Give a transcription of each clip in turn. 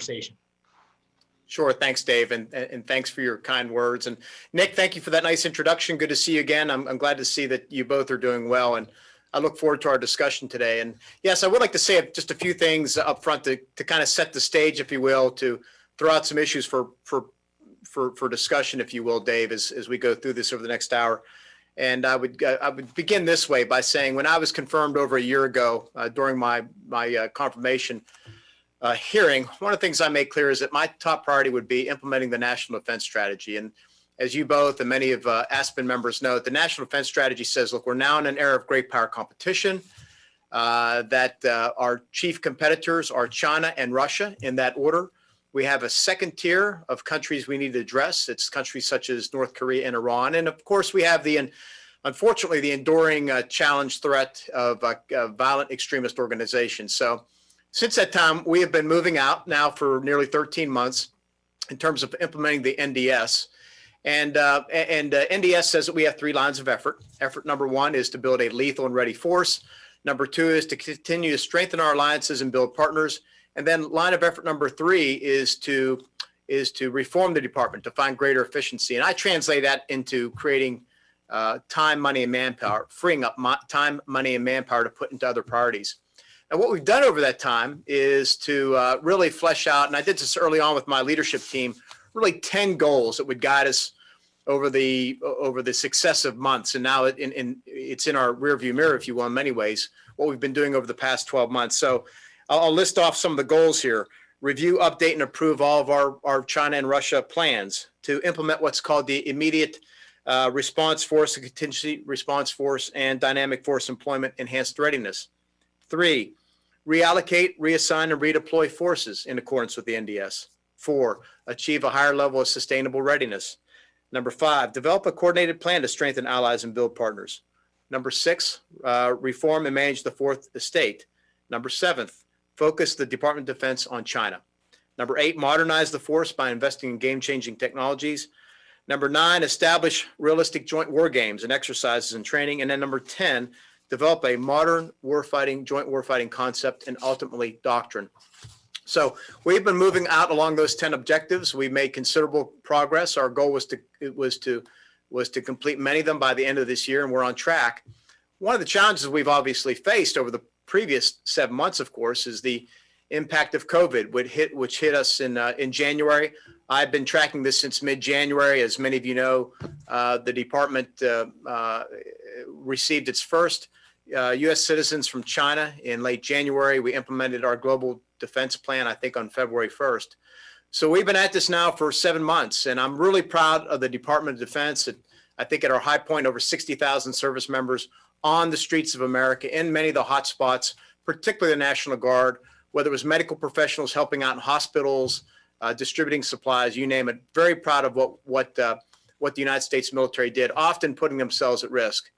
conversation. Sure. Thanks, Dave. And thanks for your kind words. And Nick, thank you for that nice introduction. Good to see you again. I'm glad to see that you both are doing well. And I look forward to our discussion today. And yes, I would like to say just a few things up front to kind of set the stage, if you will, to throw out some issues for discussion, if you will, Dave, as we go through this over the next hour. And I would begin this way by saying, when I was confirmed over a year ago during my confirmation hearing, one of the things I made clear is that my top priority would be implementing the National Defense Strategy. And as you both and many of Aspen members know, the National Defense Strategy says, look, we're now in an era of great power competition, that our chief competitors are China and Russia in that order. We have a second tier of countries we need to address. It's countries such as North Korea and Iran. And of course, we have unfortunately, the enduring challenge threat of violent extremist organizations. So since that time, we have been moving out now for nearly 13 months in terms of implementing the NDS. And NDS says that we have 3 lines of effort. Effort number 1 is to build a lethal and ready force. Number 2 is to continue to strengthen our alliances and build partners. And then line of effort number 3 is to reform the department to find greater efficiency. And I translate that into creating time, money, and manpower, freeing up time, money, and manpower to put into other priorities. And what we've done over that time is to really flesh out, and I did this early on with my leadership team, really 10 goals that would guide us over the successive months. And now it's in our rearview mirror, if you will, in many ways, what we've been doing over the past 12 months. So I'll list off some of the goals here. Review, update, and approve all of our China and Russia plans to implement what's called the immediate response force, the contingency response force, and dynamic force employment enhanced readiness. 3, reallocate, reassign, and redeploy forces in accordance with the NDS. 4, achieve a higher level of sustainable readiness. Number 5, develop a coordinated plan to strengthen allies and build partners. Number 6, reform and manage the fourth estate. Number 7, focus the Department of Defense on China. Number 8, modernize the force by investing in game-changing technologies. Number 9, establish realistic joint war games and exercises and training. And then number 10, develop a modern joint warfighting concept and ultimately doctrine. So we've been moving out along those 10 objectives. We made considerable progress. Our goal was to complete many of them by the end of this year, and we're on track. One of the challenges we've obviously faced over the previous 7 months, of course, is the impact of COVID, which hit us in January. I've been tracking this since mid-January. As many of you know, the department received its first U.S. citizens from China in late January. We implemented our global defense plan, I think, on February 1st. So we've been at this now for 7 months, and I'm really proud of the Department of Defense. I think at our high point, over 60,000 service members on the streets of America in many of the hot spots, particularly the National Guard, whether it was medical professionals helping out in hospitals, distributing supplies, you name it. Very proud of what the United States military did, often putting themselves at risk.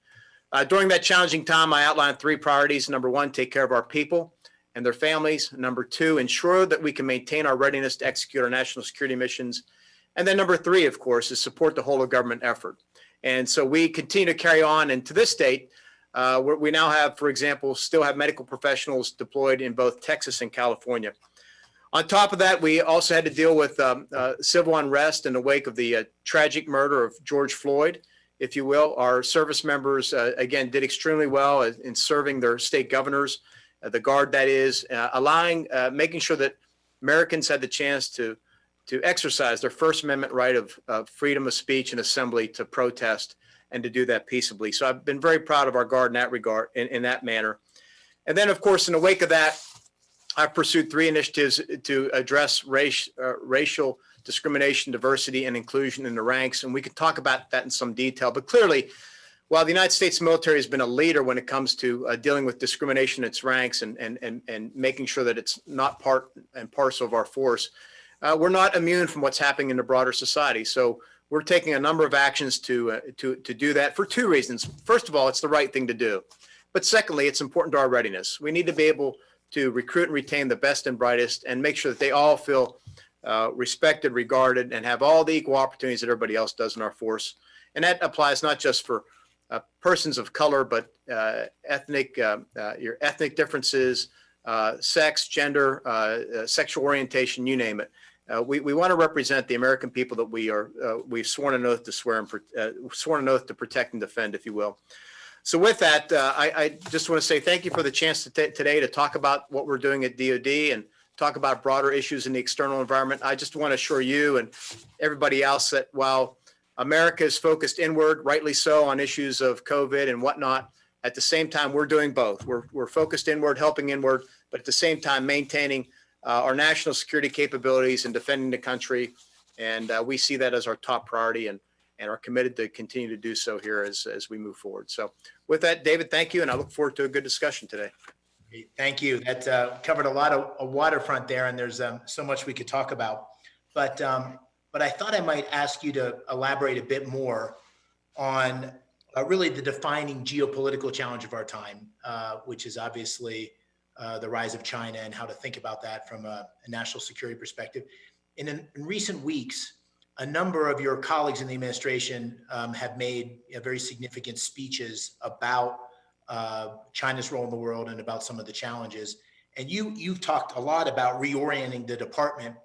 During that challenging time, I outlined 3 priorities. Number 1, take care of our people and their families. Number 2, ensure that we can maintain our readiness to execute our national security missions. And then number 3, of course, is support the whole of government effort. And so we continue to carry on. And to this date, we now have, for example, still have medical professionals deployed in both Texas and California. On top of that, we also had to deal with civil unrest in the wake of the tragic murder of George Floyd, if you will. Our service members, again, did extremely well in serving their state governors, the Guard that is, making sure that Americans had the chance to exercise their First Amendment right of freedom of speech and assembly to protest and to do that peaceably. So I've been very proud of our Guard in that regard, in that manner. And then, of course, in the wake of that, I've pursued 3 initiatives to address racial discrimination, diversity, and inclusion in the ranks. And we could talk about that in some detail. But clearly, while the United States military has been a leader when it comes to dealing with discrimination in its ranks and making sure that it's not part and parcel of our force, we're not immune from what's happening in the broader society. So we're taking a number of actions to do that for 2 reasons. First of all, it's the right thing to do. But secondly, it's important to our readiness. We need to be able to recruit and retain the best and brightest and make sure that they all feel respected, regarded, and have all the equal opportunities that everybody else does in our force. And that applies not just for persons of color, but your ethnic differences, sex, gender, sexual orientation, you name it. We want to represent the American people that we've sworn an oath to sworn an oath to protect and defend, if you will. So with that, I just want to say thank you for the chance today to talk about what we're doing at DoD and talk about broader issues in the external environment. I just want to assure you and everybody else that while America is focused inward, rightly so, on issues of COVID and whatnot, at the same time, we're doing both. We're focused inward, helping inward, but at the same time, maintaining our national security capabilities and defending the country. And we see that as our top priority and are committed to continue to do so here as we move forward. So with that, David, thank you. And I look forward to a good discussion today. Thank you. That covered a lot of waterfront there, and there's so much we could talk about. But I thought I might ask you to elaborate a bit more on really the defining geopolitical challenge of our time, which is obviously the rise of China and how to think about that from a national security perspective. In recent weeks, a number of your colleagues in the administration have made very significant speeches about China's role in the world and about some of the challenges. And you've talked a lot about reorienting the department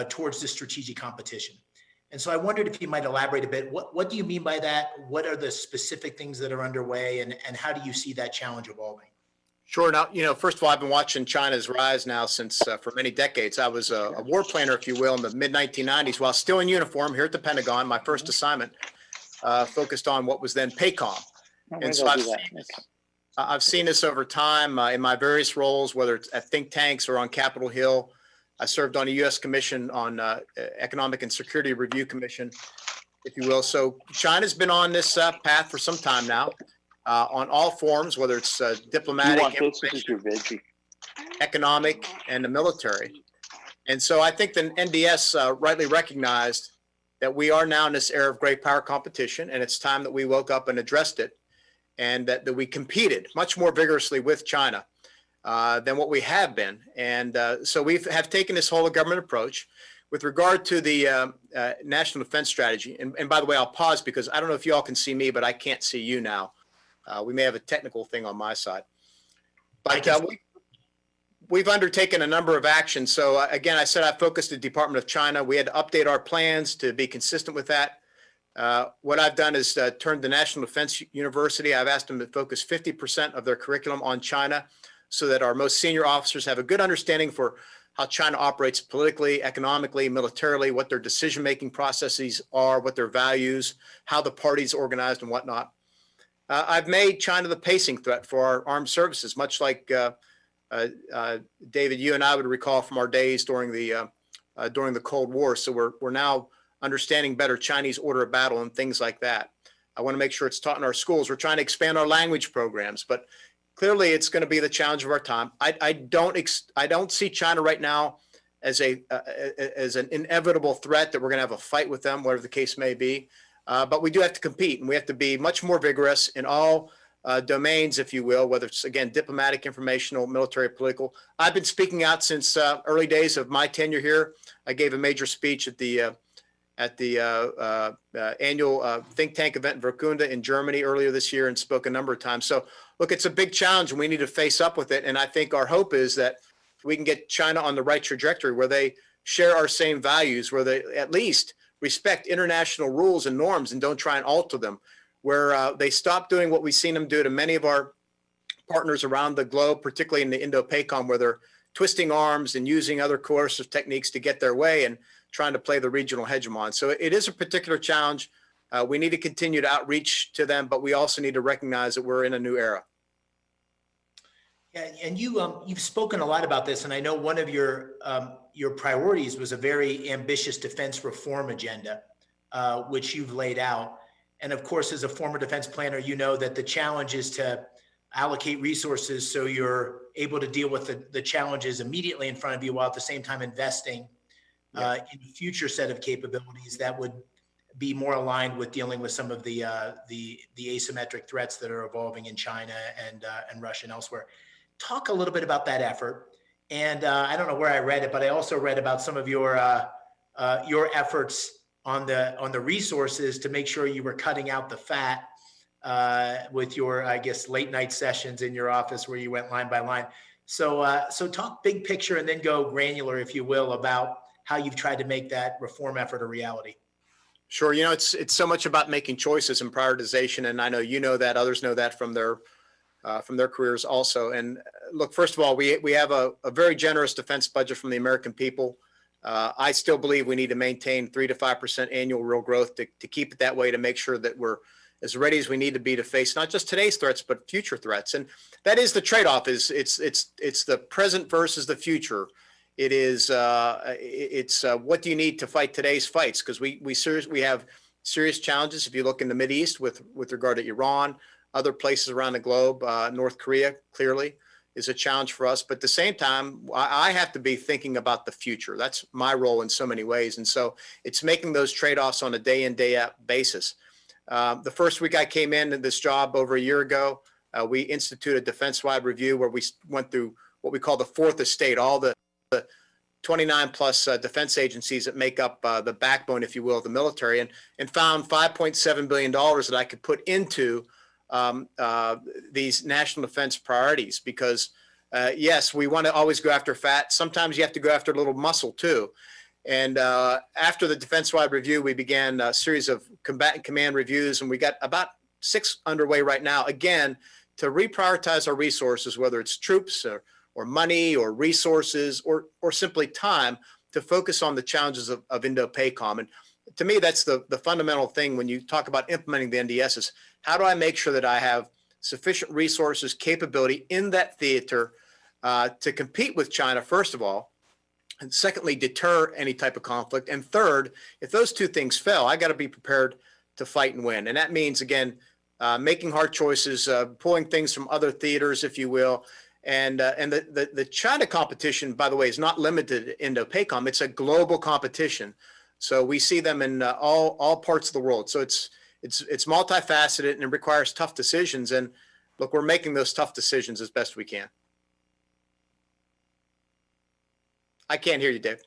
towards this strategic competition. And so I wondered if you might elaborate a bit. What do you mean by that? What are the specific things that are underway, and how do you see that challenge evolving? Sure. Now, first of all, I've been watching China's rise now since for many decades. I was a war planner, if you will, in the mid-1990s while still in uniform here at the Pentagon. My first assignment focused on what was then PACOM. And so I've seen this over time in my various roles, whether it's at think tanks or on Capitol Hill. I served on a U.S. Commission on Economic and Security Review Commission, if you will. So China's been on this path for some time now. On all forms, whether it's diplomatic, economic, and the military. And so I think the NDS rightly recognized that we are now in this era of great power competition, and it's time that we woke up and addressed it, and that we competed much more vigorously with China than what we have been. And so we have taken this whole government approach with regard to the national defense strategy. And by the way, I'll pause because I don't know if you all can see me, but I can't see you now. We may have a technical thing on my side, but we've undertaken a number of actions. So again, I said I focused the Department of China. We had to update our plans to be consistent with that. What I've done is turned the National Defense University. I've asked them to focus 50% of their curriculum on China so that our most senior officers have a good understanding for how China operates politically, economically, militarily, what their decision-making processes are, what their values, how the party's organized and whatnot. I've made China the pacing threat for our armed services, much like David, you and I would recall from our days during the Cold War. So we're now understanding better Chinese order of battle and things like that. I want to make sure it's taught in our schools. We're trying to expand our language programs, but clearly it's going to be the challenge of our time. I don't see China right now as an inevitable threat that we're going to have a fight with them, whatever the case may be. But we do have to compete, and we have to be much more vigorous in all domains, if you will, whether it's, again, diplomatic, informational, military, political. I've been speaking out since early days of my tenure here. I gave a major speech at the annual think tank event in Verkunda in Germany earlier this year and spoke a number of times. So, look, it's a big challenge, and we need to face up with it. And I think our hope is that we can get China on the right trajectory where they share our same values, where they at least respect international rules and norms and don't try and alter them, where they stop doing what we've seen them do to many of our partners around the globe, particularly in the Indo-PACOM, where they're twisting arms and using other coercive techniques to get their way and trying to play the regional hegemon. So it is a particular challenge. We need to continue to outreach to them, but we also need to recognize that we're in a new era. Yeah, and you've spoken a lot about this, and I know one of your priorities was a very ambitious defense reform agenda, which you've laid out. And of course, as a former defense planner, you know that the challenge is to allocate resources so you're able to deal with the challenges immediately in front of you while at the same time investing in a future set of capabilities that would be more aligned with dealing with some of the asymmetric threats that are evolving in China and Russia and elsewhere. Talk a little bit about that effort. And I don't know where I read it, but I also read about some of your efforts on the resources to make sure you were cutting out the fat with your, I guess, late night sessions in your office where you went line by line. So talk big picture and then go granular, if you will, about how you've tried to make that reform effort a reality. Sure. It's so much about making choices and prioritization. And I know you know that, others know that from their careers also. And look, first of all, we have a very generous defense budget from the American people. I still believe we need to maintain 3 to 5% annual real growth to keep it that way, to make sure that we're as ready as we need to be to face not just today's threats, but future threats. And that is the trade-off. It's the present versus the future. It's what do you need to fight today's fights? Because we have serious challenges. If you look in the Mideast with regard to Iran, other places around the globe, North Korea clearly is a challenge for us. But at the same time, I have to be thinking about the future. That's my role in so many ways. And so it's making those trade-offs on a day in, day out basis. The first week I came in this job over a year ago, we instituted a defense-wide review where we went through what we call the fourth estate, all the 29 plus defense agencies that make up the backbone, if you will, of the military, and found $5.7 billion that I could put into these national defense priorities. Because yes, we want to always go after fat. Sometimes you have to go after a little muscle too. And after the defense-wide review, we began a series of combatant command reviews, and we got about 6 underway right now, again, to reprioritize our resources, whether it's troops or money or resources or simply time, to focus on the challenges of Indo-PACOM. And to me, that's the fundamental thing when you talk about implementing the NDS is, how do I make sure that I have sufficient resources, capability in that theater to compete with China, first of all, and secondly, deter any type of conflict. And third, if those two things fail, I got to be prepared to fight and win. And that means, again, making hard choices, pulling things from other theaters, if you will. And the China competition, by the way, is not limited to Indo-PACOM. It's a global competition. So we see them in all parts of the world. So it's multifaceted and it requires tough decisions. And look, we're making those tough decisions as best we can. I can't hear you, Dave.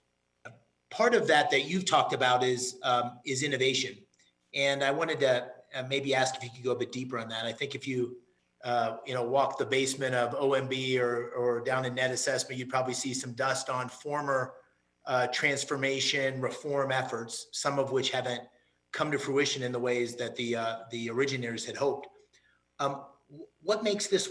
Part of that you've talked about is innovation. And I wanted to maybe ask if you could go a bit deeper on that. I think if you walk the basement of OMB or down in net assessment, you'd probably see some dust on former transformation reform efforts, some of which haven't come to fruition in the ways that the originators had hoped. What makes this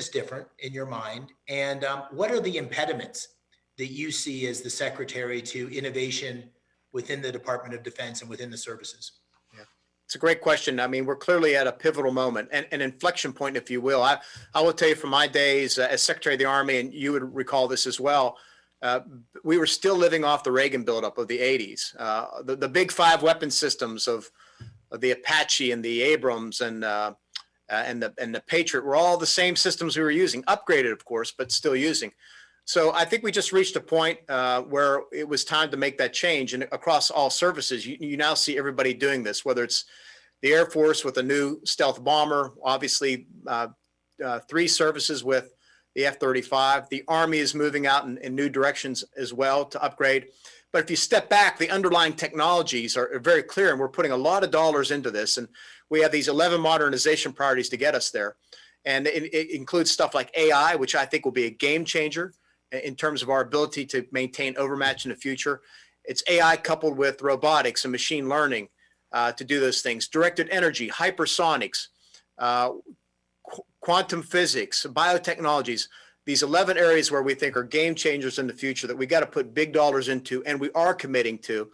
different in your mind? And what are the impediments that you see as the secretary to innovation within the Department of Defense and within the services? Yeah, it's a great question. I mean, we're clearly at a pivotal moment, an inflection point, if you will. I will tell you from my days as Secretary of the Army, and you would recall this as well, we were still living off the Reagan buildup of the 80s. The big 5 weapon systems of the Apache and the Abrams and the Patriot were all the same systems we were using, upgraded, of course, but still using. So I think we just reached a point where it was time to make that change. And across all services, you now see everybody doing this, whether it's the Air Force with a new stealth bomber, obviously 3 services with the F-35. The Army is moving out in new directions as well to upgrade. But if you step back, the underlying technologies are very clear, and we're putting a lot of dollars into this. And we have these 11 modernization priorities to get us there. And it includes stuff like AI, which I think will be a game changer in terms of our ability to maintain overmatch in the future. It's AI coupled with robotics and machine learning to do those things. Directed energy, hypersonics, quantum physics, biotechnologies, these 11 areas where we think are game changers in the future that we got to put big dollars into, and we are committing to.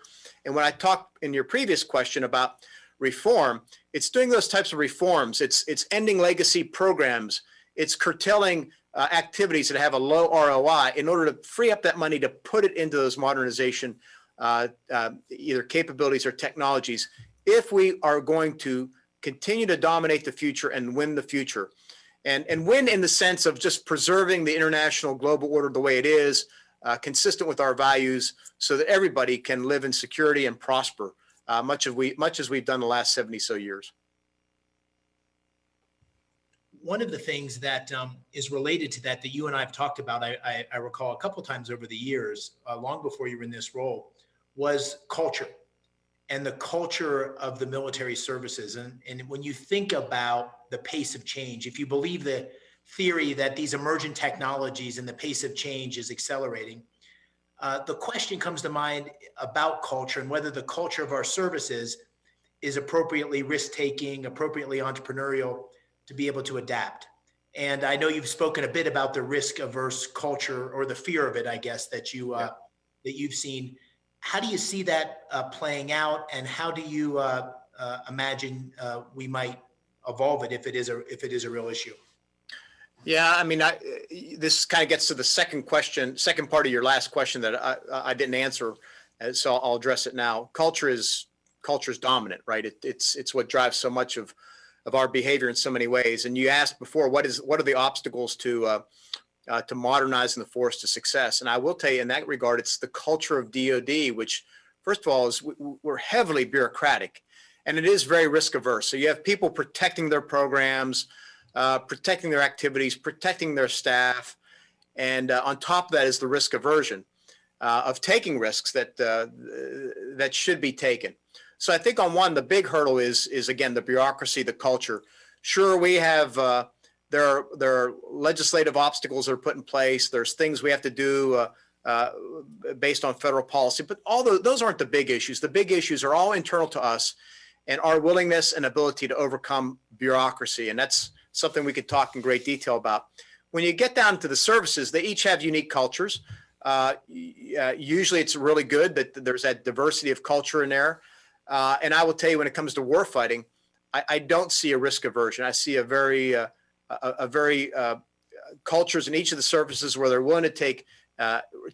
And when I talked in your previous question about reform, it's doing those types of reforms. It's ending legacy programs. It's curtailing activities that have a low ROI in order to free up that money to put it into those modernization, either capabilities or technologies, if we are going to continue to dominate the future and win the future. And win in the sense of just preserving the international global order the way it is, consistent with our values, so that everybody can live in security and prosper, much as we've done the last 70 so years. One of the things that is related to that you and I have talked about, I recall a couple of times over the years, long before you were in this role, was culture and the culture of the military services. And when you think about the pace of change, if you believe the theory that these emergent technologies and the pace of change is accelerating. The question comes to mind about culture and whether the culture of our services is appropriately risk-taking, appropriately entrepreneurial to be able to adapt. And I know you've spoken a bit about the risk-averse culture, or the fear of it, I guess, that you've seen. How do you see that playing out, and how do you imagine we might evolve it if it is a real issue? Yeah, I mean, this kind of gets to the second part of your last question that I didn't answer, so I'll address it now. Culture is dominant, right? It's what drives so much of our behavior in so many ways. And you asked before, what are the obstacles to modernizing the force to success? And I will tell you, in that regard, it's the culture of DoD, which, first of all, is we're heavily bureaucratic, and it is very risk averse. So you have people protecting their programs, protecting their activities, protecting their staff, and on top of that is the risk aversion of taking risks that should be taken. So I think on one, the big hurdle is again the bureaucracy, the culture. Sure, we have there are legislative obstacles that are put in place. There's things we have to do based on federal policy, but all those aren't the big issues. The big issues are all internal to us, and our willingness and ability to overcome bureaucracy, and that's something we could talk in great detail about. When you get down to the services, they each have unique cultures. Usually it's really good that there's that diversity of culture in there. And I will tell you, when it comes to warfighting, I don't see a risk aversion. I see a very cultures in each of the services where they're willing to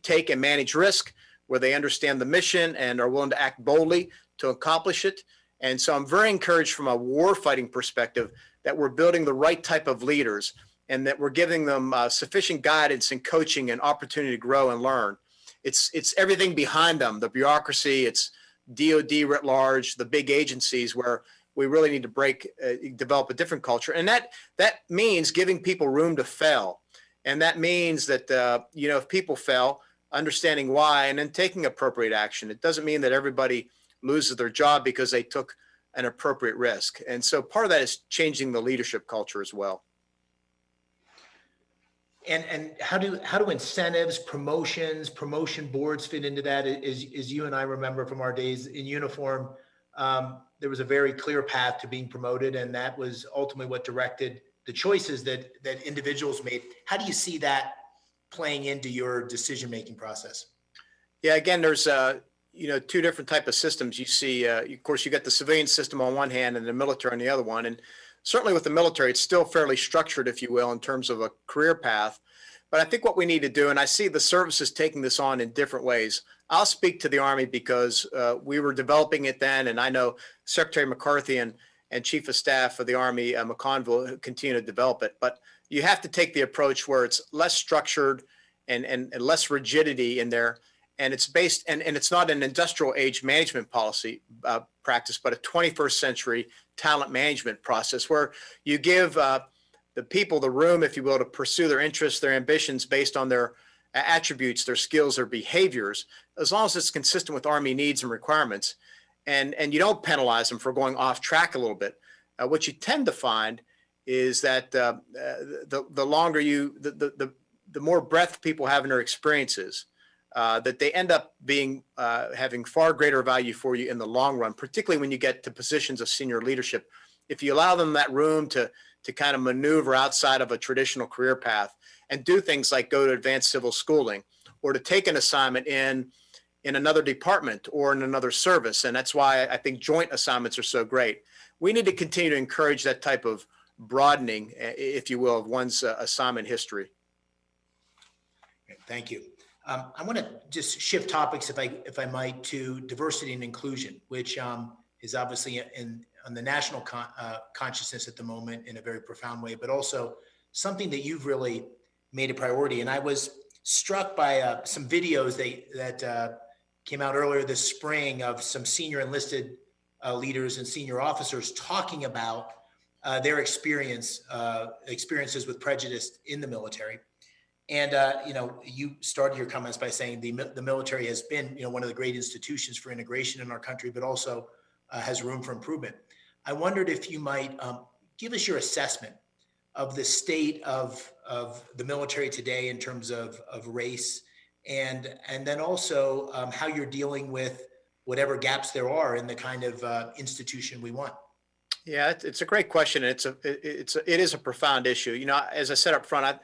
take and manage risk, where they understand the mission and are willing to act boldly to accomplish it. And so I'm very encouraged from a warfighting perspective that we're building the right type of leaders, and that we're giving them sufficient guidance and coaching and opportunity to grow and learn. It's everything behind them, the bureaucracy, it's DoD writ large, the big agencies, where we really need to develop a different culture. And that means giving people room to fail. And that means that, if people fail, understanding why and then taking appropriate action. It doesn't mean that everybody loses their job because they took an appropriate risk. And so part of that is changing the leadership culture as well. And how do incentives, promotion boards fit into that? As you and I remember from our days in uniform, there was a very clear path to being promoted, and that was ultimately what directed the choices that individuals made. How do you see that playing into your decision-making process? Yeah, again, there's two different type of systems. You see, of course, you got the civilian system on one hand and the military on the other one. And certainly with the military, it's still fairly structured, if you will, in terms of a career path. But I think what we need to do, and I see the services taking this on in different ways. I'll speak to the Army because we were developing it then, and I know Secretary McCarthy and Chief of Staff of the Army, McConville, continue to develop it. But you have to take the approach where it's less structured and less rigidity in there. And it's based, and it's not an industrial age management policy practice, but a 21st century talent management process where you give the people the room, if you will, to pursue their interests, their ambitions based on their attributes, their skills, their behaviors, as long as it's consistent with Army needs and requirements. And you don't penalize them for going off track a little bit. What you tend to find is that the longer the more breadth people have in their experiences, that they end up having far greater value for you in the long run, particularly when you get to positions of senior leadership. If you allow them that room to kind of maneuver outside of a traditional career path and do things like go to advanced civil schooling or to take an assignment in another department or in another service. And that's why I think joint assignments are so great. We need to continue to encourage that type of broadening, if you will, of one's assignment history. Thank you. I want to just shift topics, if I might, to diversity and inclusion, which is obviously on the national consciousness at the moment in a very profound way, but also something that you've really made a priority. And I was struck by some videos that came out earlier this spring of some senior enlisted leaders and senior officers talking about their experiences with prejudice in the military. And, you started your comments by saying the military has been, one of the great institutions for integration in our country, but also has room for improvement. I wondered if you might give us your assessment of the state of the military today in terms of race, and then also how you're dealing with whatever gaps there are in the kind of institution we want. Yeah, it's a great question. It is a profound issue. You know, as I said up front,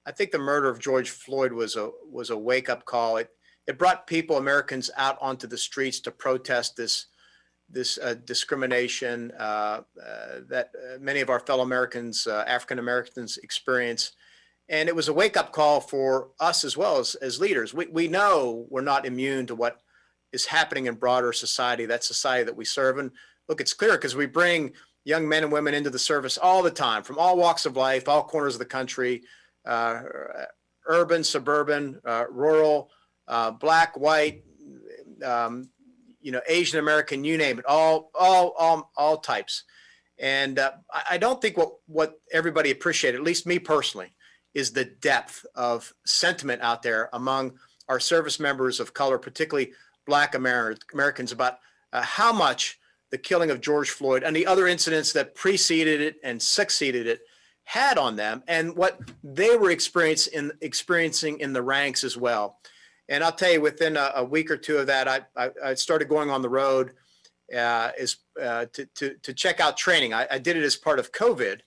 I think the murder of George Floyd was a wake up call. It brought Americans out onto the streets to protest this discrimination that many of our fellow Americans, African Americans, experience. And it was a wake up call for us as well as leaders. We know we're not immune to what is happening in broader society, that society that we serve. And look, it's clear because we bring young men and women into the service all the time, from all walks of life, all corners of the country, urban, suburban, rural, black, white, Asian American, you name it, all types. And I don't think what everybody appreciated, at least me personally, is the depth of sentiment out there among our service members of color, particularly Black Americans, about how much the killing of George Floyd and the other incidents that preceded it and succeeded it had on them, and what they were experiencing in the ranks as well. And I'll tell you, within a week or two of that, I started going on the road to check out training. I did it as part of COVID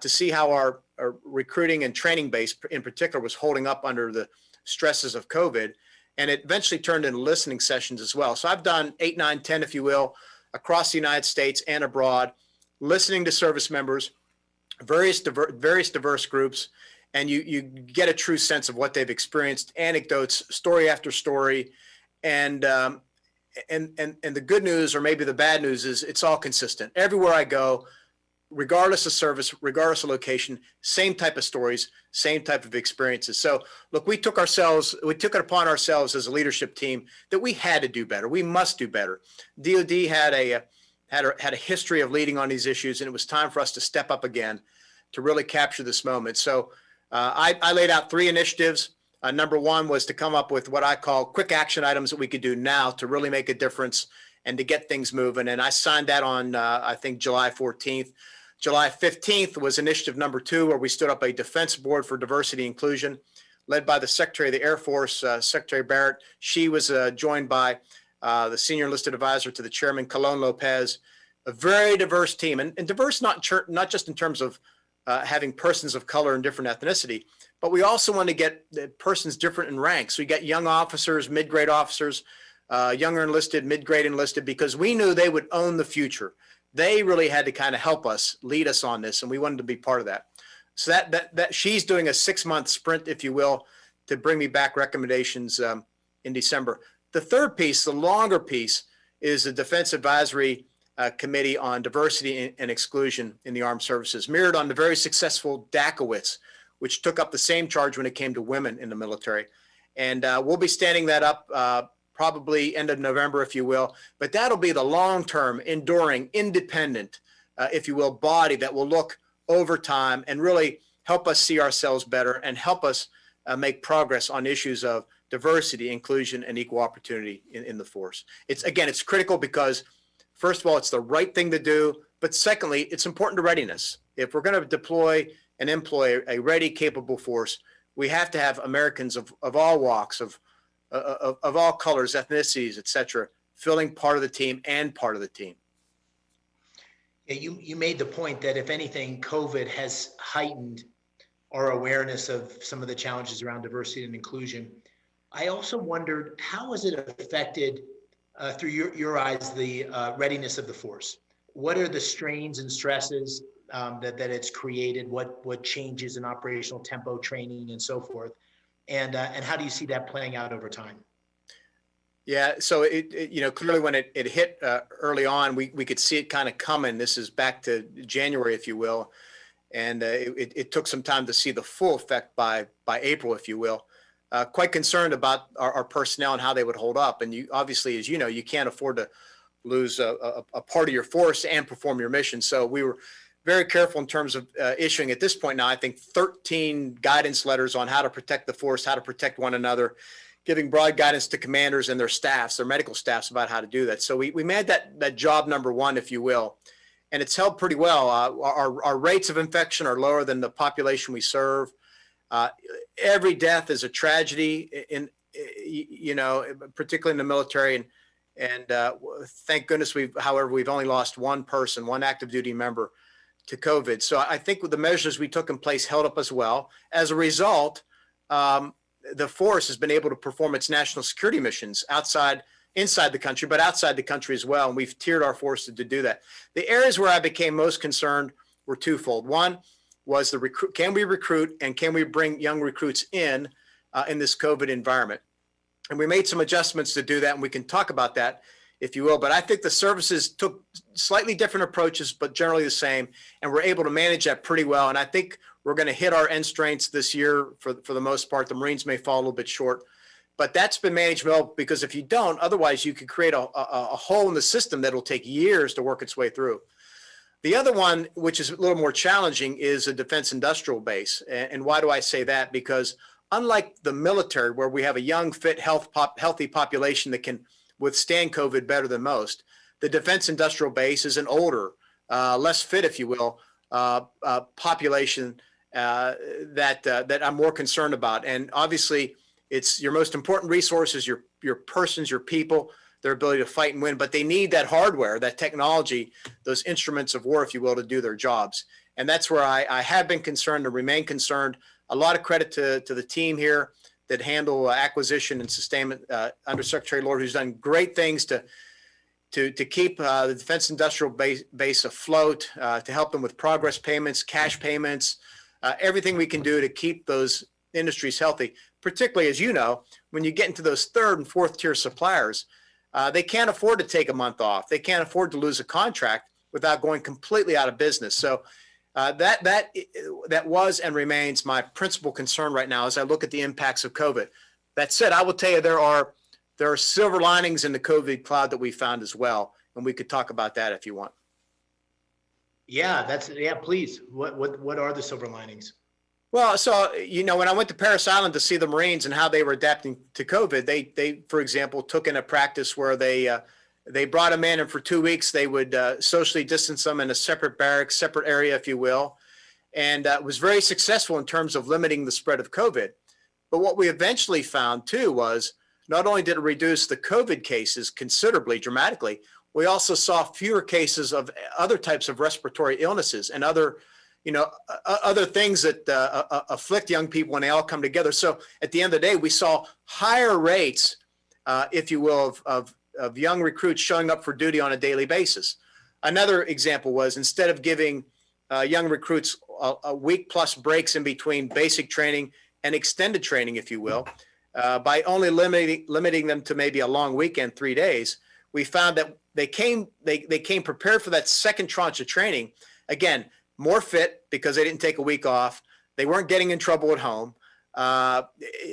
to see how our recruiting and training base in particular was holding up under the stresses of COVID. And it eventually turned into listening sessions as well. So I've done 8, 9, 10, if you will, across the United States and abroad, listening to service members, various diverse groups, and you get a true sense of what they've experienced, anecdotes, story after story, and the good news, or maybe the bad news, is it's all consistent. Everywhere I go, regardless of service, regardless of location, same type of stories, same type of experiences. So look, we took it upon ourselves as a leadership team that we had to do better. We must do better. DOD had a history of leading on these issues, and it was time for us to step up again to really capture this moment. So I laid out 3 initiatives. Number 1 was to come up with what I call quick action items that we could do now to really make a difference and to get things moving. And I signed that on, I think, July 14th. July 15th was initiative number 2, where we stood up a defense board for diversity and inclusion, led by the Secretary of the Air Force, Secretary Barrett. She was joined by the senior enlisted advisor to the chairman, Colon Lopez, a very diverse team, and diverse not just in terms of having persons of color and different ethnicity, but we also want to get the persons different in ranks. So we got young officers, mid-grade officers, younger enlisted, mid-grade enlisted, because we knew they would own the future. They really had to kind of help us, lead us on this, and we wanted to be part of that. So that she's doing a 6-month sprint, if you will, to bring me back recommendations in December. The third piece, the longer piece, is the Defense Advisory Committee on Diversity and Exclusion in the Armed Services, mirrored on the very successful DACOWITS, which took up the same charge when it came to women in the military. And we'll be standing that up probably end of November, if you will. But that'll be the long-term, enduring, independent, if you will, body that will look over time and really help us see ourselves better and help us make progress on issues of diversity, inclusion, and equal opportunity in the force. It's critical because, first of all, it's the right thing to do. But secondly, it's important to readiness. If we're going to deploy and employ a ready, capable force, we have to have Americans of all walks, of all colors, ethnicities, et cetera, filling part of the team and part of the team. Yeah, you made the point that if anything, COVID has heightened our awareness of some of the challenges around diversity and inclusion. I also wondered, how has it affected, through your eyes, the readiness of the force? What are the strains and stresses that it's created? What changes in operational tempo, training, and so forth? And how do you see that playing out over time? Yeah, so clearly when it hit early on, we could see it kind of coming. This is back to January, if you will, and it took some time to see the full effect by April, if you will. Quite concerned about our personnel and how they would hold up. And you obviously, as you know, you can't afford to lose a part of your force and perform your mission. So we were very careful in terms of issuing at this point now, I think 13 guidance letters on how to protect the force, how to protect one another, giving broad guidance to commanders and their staffs, their medical staffs, about how to do that. So we made that job number 1, if you will. and it's held pretty well. Our rates of infection are lower than the population we serve. Every death is a tragedy particularly in the military. And thank goodness we've only lost one person, one active duty member to COVID. So I think with the measures we took in place held up as well. As a result, the force has been able to perform its national security missions inside the country, but outside the country as well. And we've tiered our forces to do that. The areas where I became most concerned were twofold. One was can we recruit and can we bring young recruits in this COVID environment? And we made some adjustments to do that, and we can talk about that, if you will. But I think the services took slightly different approaches, but generally the same, and we're able to manage that pretty well. And I think we're going to hit our end strengths this year for the most part. The Marines may fall a little bit short, but that's been managed well, because if you don't, otherwise you could create a hole in the system that will take years to work its way through. The other one, which is a little more challenging, is a defense industrial base. And why do I say that? Because unlike the military, where we have a young, fit, healthy population that can withstand COVID better than most, the defense industrial base is an older, less fit, if you will, population that I'm more concerned about. And obviously, it's your most important resources, your persons, your people, their ability to fight and win. But they need that hardware, that technology, those instruments of war, if you will, to do their jobs. And that's where I have been concerned and remain concerned. A lot of credit to the team here that handle acquisition and sustainment under Secretary Lord, who's done great things to keep the defense industrial base afloat, to help them with progress payments, cash payments, everything we can do to keep those industries healthy. Particularly, as you know, when you get into those third and fourth tier suppliers, they can't afford to take a month off. They can't afford to lose a contract without going completely out of business. So that was and remains my principal concern right now as I look at the impacts of COVID. That said, I will tell you there are silver linings in the COVID cloud that we found as well, and we could talk about that if you want. Yeah, please. What are the silver linings? Well, so when I went to Parris Island to see the Marines and how they were adapting to COVID, they for example took in a practice where they brought them in, and for 2 weeks they would socially distance them in a separate barracks, separate area, if you will, and was very successful in terms of limiting the spread of COVID. But what we eventually found too was not only did it reduce the COVID cases considerably, dramatically, we also saw fewer cases of other types of respiratory illnesses and other things that afflict young people when they all come together. So at the end of the day, we saw higher rates, if you will, of young recruits showing up for duty on a daily basis. Another example was, instead of giving young recruits a week plus breaks in between basic training and extended training, if you will, by only limiting them to maybe a long weekend, 3 days, we found that they came prepared for that second tranche of training. Again, more fit because they didn't take a week off. They weren't getting in trouble at home.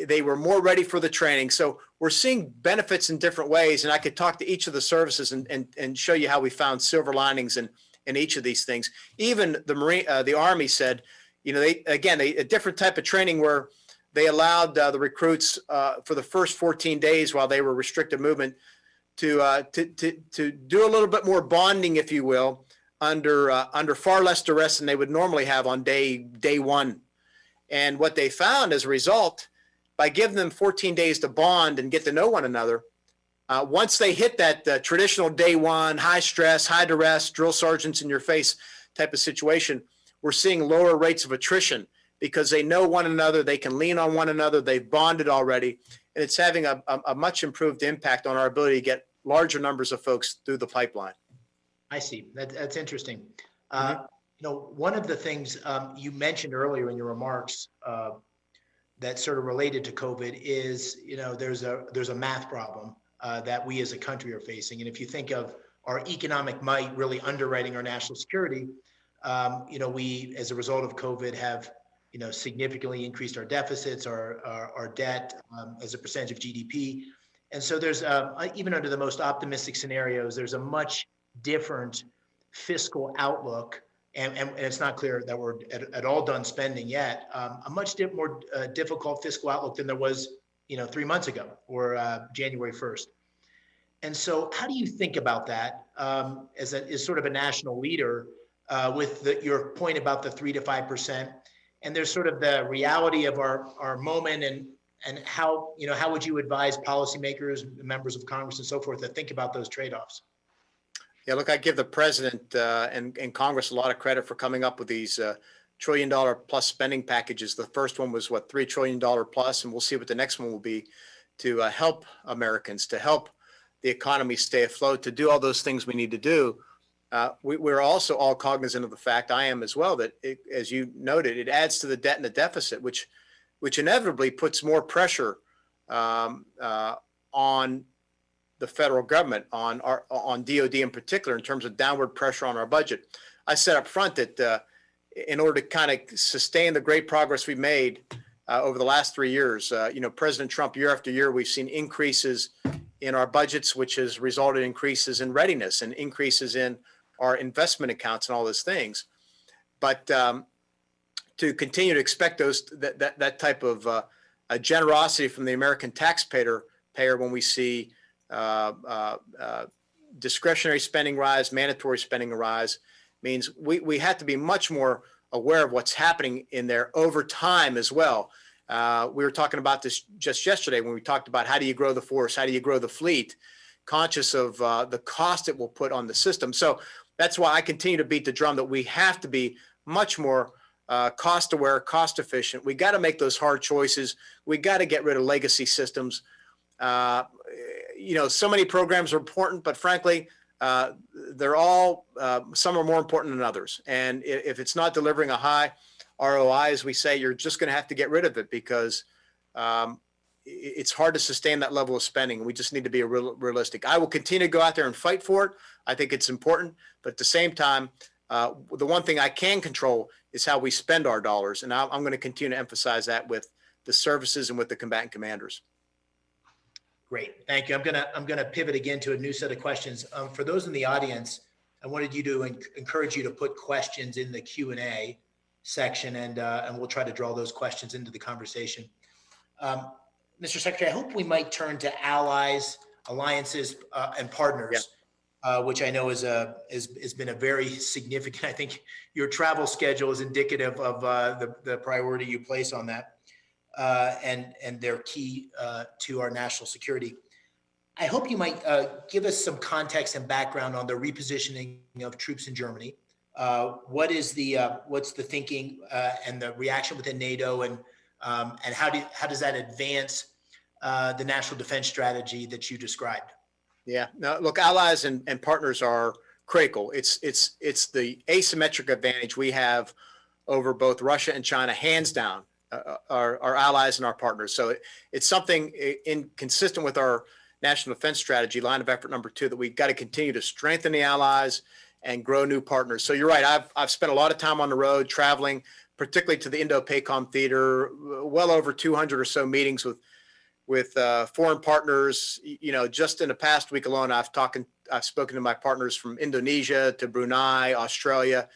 They were more ready for the training. So we're seeing benefits in different ways. And I could talk to each of the services and show you how we found silver linings in each of these things. Even the Army said, a different type of training where they allowed the recruits for the first 14 days while they were restricted movement to do a little bit more bonding, if you will, under far less duress than they would normally have on day one. And what they found as a result, by giving them 14 days to bond and get to know one another, once they hit that traditional day one, high stress, high duress, drill sergeants in your face type of situation, we're seeing lower rates of attrition because they know one another, they can lean on one another, they've bonded already, and it's having a much improved impact on our ability to get larger numbers of folks through the pipeline. I see. That's interesting. Mm-hmm. One of the things you mentioned earlier in your remarks that sort of related to COVID is, there's a math problem that we as a country are facing. And if you think of our economic might really underwriting our national security, we, as a result of COVID, have significantly increased our deficits, our debt as a percentage of GDP. And so there's even under the most optimistic scenarios, there's a much different fiscal outlook, and it's not clear that we're at all done spending yet. A much more difficult fiscal outlook than there was, 3 months ago or January 1st. And so how do you think about that as sort of a national leader with your point about the 3 to 5%? And there's sort of the reality of our moment and how, how would you advise policymakers, members of Congress and so forth to think about those trade-offs? Yeah, look, I give the president and Congress a lot of credit for coming up with these trillion-dollar plus spending packages. The first one was what, $3 trillion plus, and we'll see what the next one will be to help Americans, to help the economy stay afloat, to do all those things we need to do. We're also all cognizant of the fact, I am as well, that as you noted, it adds to the debt and the deficit, which inevitably puts more pressure on the federal government, on DOD in particular, in terms of downward pressure on our budget. I said up front that in order to kind of sustain the great progress we've made over the last 3 years, President Trump, year after year, we've seen increases in our budgets, which has resulted in increases in readiness and increases in our investment accounts and all those things. But to continue to expect that type of a generosity from the American taxpayer when we see discretionary spending rise, mandatory spending rise, means we have to be much more aware of what's happening in there over time as well. We were talking about this just yesterday when we talked about how do you grow the force, how do you grow the fleet, conscious of the cost it will put on the system. So that's why I continue to beat the drum that we have to be much more cost aware, cost efficient. We got to make those hard choices. We got to get rid of legacy systems. So many programs are important, but frankly, they're all, some are more important than others. And if it's not delivering a high ROI, as we say, you're just going to have to get rid of it because it's hard to sustain that level of spending. We just need to be realistic. I will continue to go out there and fight for it. I think it's important, but at the same time, the one thing I can control is how we spend our dollars. And I'm going to continue to emphasize that with the services and with the combatant commanders. Great, thank you. I'm gonna pivot again to a new set of questions. For those in the audience, I wanted you to encourage you to put questions in the Q&A section, and we'll try to draw those questions into the conversation. Mr. Secretary, I hope we might turn to allies, alliances, and partners, which I know has been a very significant. I think your travel schedule is indicative of the priority you place on that. And they're key to our national security. I hope you might give us some context and background on the repositioning of troops in Germany. What's the thinking and the reaction within NATO, and how does that advance the national defense strategy that you described? Yeah, no, look, allies and partners are critical. It's the asymmetric advantage we have over both Russia and China, hands down. Our allies and our partners. So it's something consistent with our national defense strategy, line of effort number 2, that we've got to continue to strengthen the allies and grow new partners. So you're right. I've spent a lot of time on the road traveling, particularly to the Indo-PACOM theater, well over 200 or so meetings with foreign partners. Just in the past week alone, I've spoken to my partners from Indonesia to Brunei, Australia,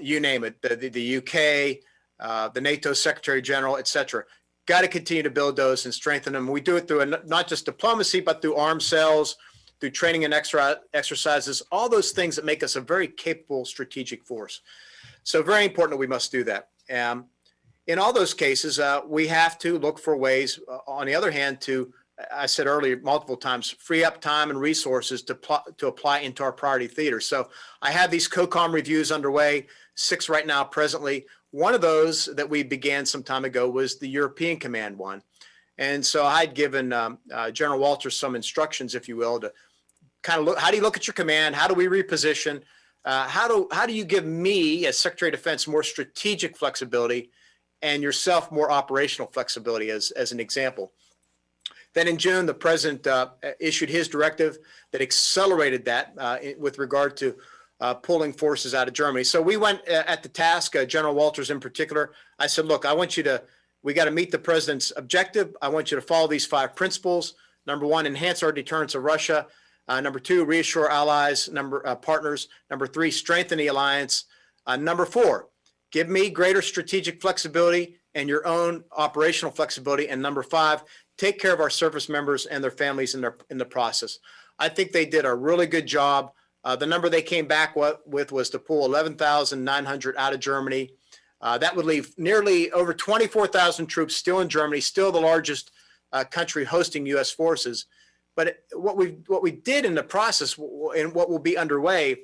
you name it, the UK, the NATO Secretary General, et cetera. Got to continue to build those and strengthen them. We do it through not just diplomacy, but through arms sales, through training and exercises, all those things that make us a very capable strategic force. So very important that we must do that. In all those cases, we have to look for ways, on the other hand, to, I said earlier multiple times, free up time and resources to apply into our priority theaters. So I have these COCOM reviews underway, 6 right now presently. One of those that we began some time ago was the European Command one. And so I'd given General Walters some instructions, if you will, to kind of look, how do you look at your command? How do we reposition? How do you give me as Secretary of Defense more strategic flexibility and yourself more operational flexibility as an example? Then in June, the president issued his directive that accelerated that with regard to pulling forces out of Germany. So we went at the task, General Walters in particular. I said, look, we got to meet the president's objective. I want you to follow these 5 principles. Number 1, enhance our deterrence of Russia. Number 2, reassure allies, partners. Number 3, strengthen the alliance. Number 4, give me greater strategic flexibility and your own operational flexibility. And number 5, take care of our service members and their families in the process. I think they did a really good job. The number they came back with was to pull 11,900 out of Germany. That would leave nearly over 24,000 troops still in Germany, still the largest country hosting U.S. forces. But what we did in the process and what will be underway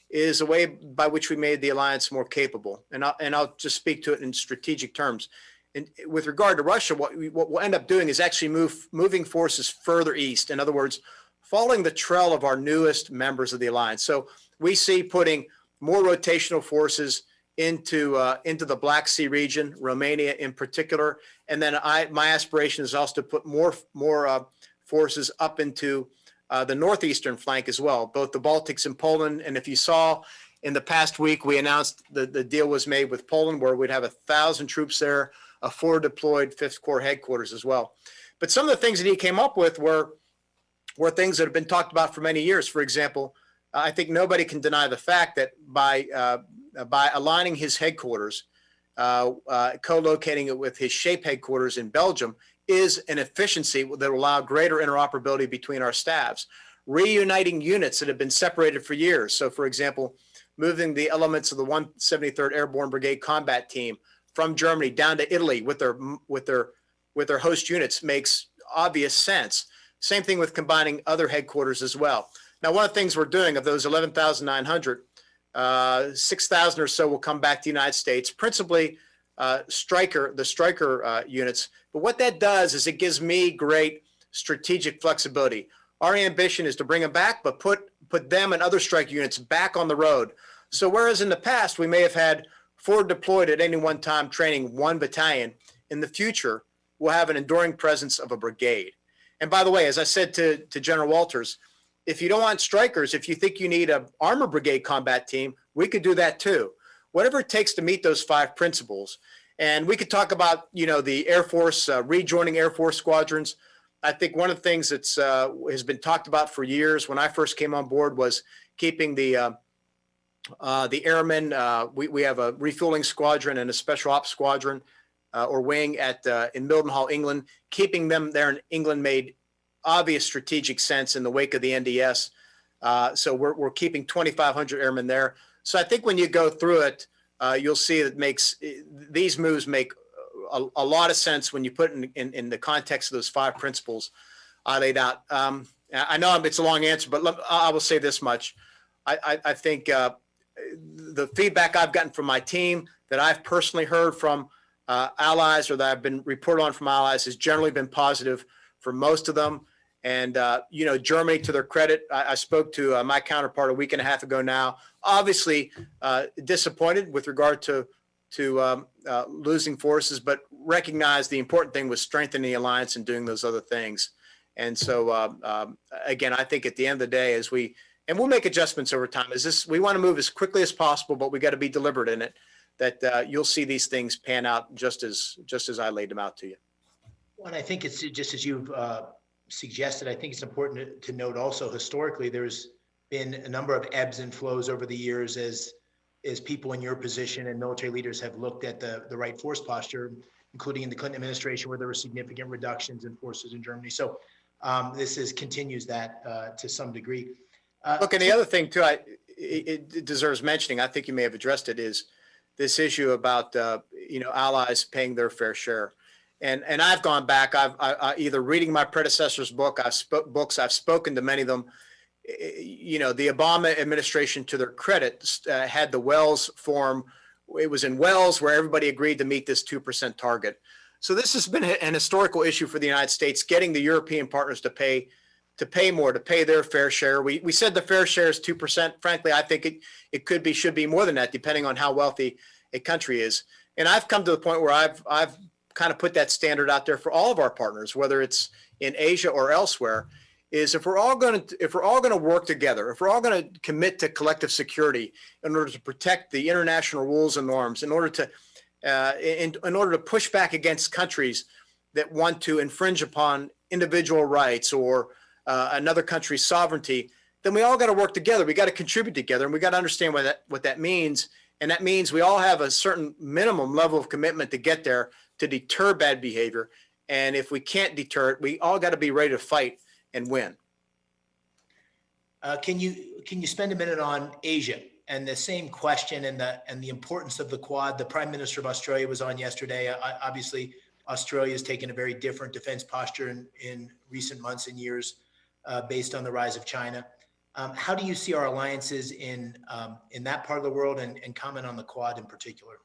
is a way by which we made the alliance more capable. And I'll just speak to it in strategic terms. And with regard to Russia, what we'll end up doing is actually moving forces further east. In other words, following the trail of our newest members of the alliance. So we see putting more rotational forces into the Black Sea region, Romania in particular, and then my aspiration is also to put more forces up into the northeastern flank as well, both the Baltics and Poland. And if you saw in the past week, we announced the deal was made with Poland, where we'd have 1,000 troops there, a forward deployed 5th Corps headquarters as well. But some of the things that he came up with were things that have been talked about for many years. For example, I think nobody can deny the fact that by aligning his headquarters, co-locating it with his SHAPE headquarters in Belgium, is an efficiency that will allow greater interoperability between our staffs, reuniting units that have been separated for years. So, for example, moving the elements of the 173rd Airborne Brigade Combat Team from Germany down to Italy with their host units makes obvious sense. Same thing with combining other headquarters as well. Now, one of the things we're doing, of those 11,900, 6,000 or so will come back to the United States, principally the Stryker units. But what that does is it gives me great strategic flexibility. Our ambition is to bring them back, but put them and other Stryker units back on the road. So whereas in the past we may have had forward deployed at any one time training one battalion, in the future we'll have an enduring presence of a brigade. And by the way, as I said to General Walters, if you don't want Strykers, if you think you need an armor brigade combat team, we could do that too. Whatever it takes to meet those 5 principles. And we could talk about, the Air Force, rejoining Air Force squadrons. I think one of the things that's has been talked about for years when I first came on board was keeping the airmen. We have a refueling squadron and a special ops squadron or wing in Mildenhall, England. Keeping them there in England made obvious strategic sense in the wake of the NDS. So we're keeping 2,500 airmen there. So I think when you go through it, you'll see these moves make a lot of sense when you put in the context of those 5 principles I laid out. I know it's a long answer, but I will say this much. I think the feedback I've gotten from my team, that I've personally heard from allies, or that I've been reported on from allies, has generally been positive for most of them. And, Germany, to their credit, I spoke to my counterpart a week and a half ago now, obviously disappointed with regard to losing forces, but recognized the important thing was strengthening the alliance and doing those other things. And so, again, I think at the end of the day, and we'll make adjustments over time, we want to move as quickly as possible, but we got to be deliberate in it, that you'll see these things pan out just as I laid them out to you. Well, and I think it's just as you've suggested, I think it's important to note also, historically, there's been a number of ebbs and flows over the years as people in your position and military leaders have looked at the right force posture, including in the Clinton administration, where there were significant reductions in forces in Germany. So this continues that to some degree. Look, and the other thing too, it deserves mentioning, I think you may have addressed it, is this issue about allies paying their fair share. And I've gone back. I either reading my predecessor's book, I've spoken to many of them. The Obama administration, to their credit, had the Wells Forum. It was in Wells where everybody agreed to meet this 2% target. So this has been an historical issue for the United States, getting the European partners to pay more, to pay their fair share. We said the fair share is 2%. Frankly, I think it should be more than that, depending on how wealthy a country is. And I've come to the point where I've kind of put that standard out there for all of our partners, whether it's in Asia or elsewhere, is if we're all going to work together, if we're all going to commit to collective security in order to protect the international rules and norms, in order to push back against countries that want to infringe upon individual rights or another country's sovereignty, then we all got to work together. We got to contribute together, and we got to understand what that means. And that means we all have a certain minimum level of commitment to get there, to deter bad behavior. And if we can't deter it, we all got to be ready to fight and win. Can you spend a minute on Asia and the same question and the importance of the Quad? The Prime Minister of Australia was on yesterday. Obviously, Australia has taken a very different defense posture in recent months and years, based on the rise of China. How do you see our alliances in that part of the world, and comment on the Quad in particular?